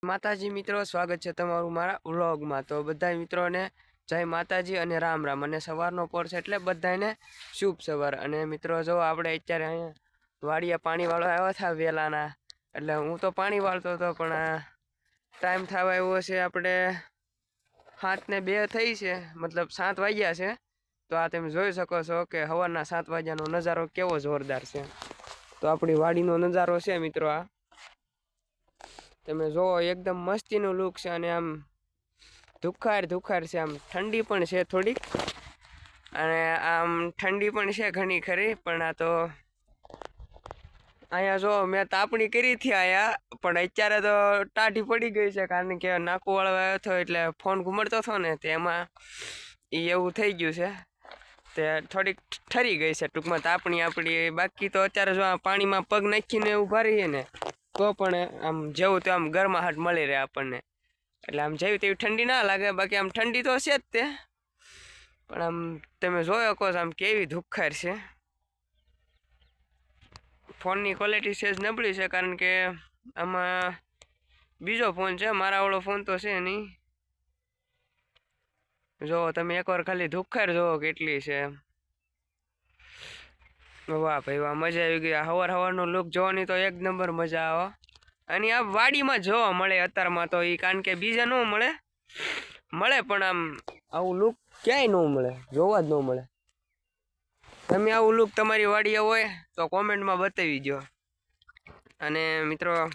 માતાજી મિત્રો, સ્વાગત છે તમારું મારા વ્લોગમાં। તો બધા મિત્રોને જય માતાજી અને રામ રામ। અને સવારનો પોર છે એટલે બધાને શુભ સવાર। અને મિત્રો જો આપણે અત્યારે અહીંયા વાડીએ પાણી વાળવા આવ્યા હતા વેલાના, એટલે હું તો પાણી વાળતો હતો, પણ ટાઈમ થવા આવ્યો છે આપણે 7:02 થઈ છે, મતલબ 7 વાગ્યા છે। તો આ તમે જોઈ શકો છો કે સવારના 7 વાગ્યાનો નજારો કેવો જોરદાર છે। તો આપણી વાડીનો નજારો છે મિત્રો। આ તમે જો એકદમ મસ્તીનો લુક છે, અને આમ ધુખાર છે, આમ ઠંડી પણ છે થોડીક, અને આમ ઠંડી પણ છે ઘણી ખરી। પણ આ તો અહીંયા જો મેં તાપણી કરી હતી અહીંયા, પણ અત્યારે તો ટાઢી પડી ગઈ છે, કારણ કે નાકુ વાળવા આવ્યો હતો એટલે ફોન ઘુમડતો હતો ને તેમાં એ એવું થઈ ગયું છે, તે થોડીક ઠરી ગઈ છે ટૂંકમાં તાપણી આપણી। બાકી તો અત્યારે જો આ પાણીમાં પગ નાખીને ઊભા રહીએ ને તો પણ આમ જેવું તો આમ ગરમાહટ મળી રહે આપણને, એટલે આમ જેવી તેવી ઠંડી ના લાગે। બાકી આમ ઠંડી તો છે જ તે, પણ આમ તમે જોયો કહો આમ કેવી ધુખાર છે। ફોનની ક્વોલિટી સેજ નબળી છે, કારણ કે આમાં બીજો ફોન છે, મારા વાળો ફોન તો છે નહીં। જો તમે એકવાર ખાલી ધુખાર જોવો કેટલી છે। વાહ ભાઈ વાહ, મજા આવી ગઈ। સવારનો લુક જોવાની તો એક નંબર મજા આવે। અને આ વાડીમાં જોવા મળે અત્યારમાં તો, એ કારણ કે બીજા ન મળે પણ આમ આવું લુક ક્યાંય ન મળે, જોવા જ ન મળે। તમે આવું લુક તમારી વાડીએ હોય તો કોમેન્ટમાં બતાવી દો। અને મિત્રો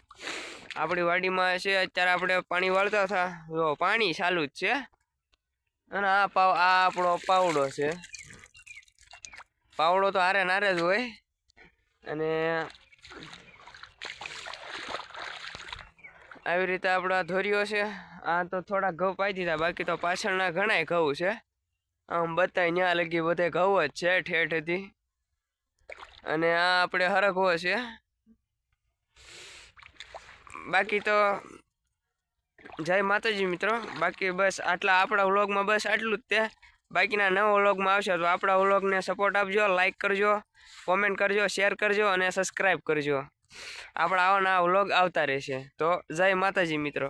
આપણી વાડીમાં છે અત્યારે આપણે પાણી વાળતા હતા, જો પાણી ચાલુ જ છે। અને આ આપણો પાવડો છે, પાવડો તો હારે નારે જ હોય। અને આવી રીતે આપણા ધોરીઓ છે। આ તો થોડા ઘઉં પાઈ દીધા, બાકી તો પાછળના ઘણાય ઘઉં છે, આમ બતાય ત્યાં લગી બધે ઘઉં જ છે ઠેઠથી। અને આ આપણે હરગવો છે। બાકી તો જય માતાજી મિત્રો। બાકી બસ આટલા આપણા વ્લોગમાં, બસ આટલું જ તે। બાકીના નવા વ્લોગમાં આવશે તો આપણા વ્લોગને સપોર્ટ આપજો, લાઈક કરજો, કોમેન્ટ કરજો, શેર કરજો અને સબસ્ક્રાઈબ કરજો। આપણા આવા નવા વ્લોગ આવતા રહેશે। તો જય માતાજી મિત્રો।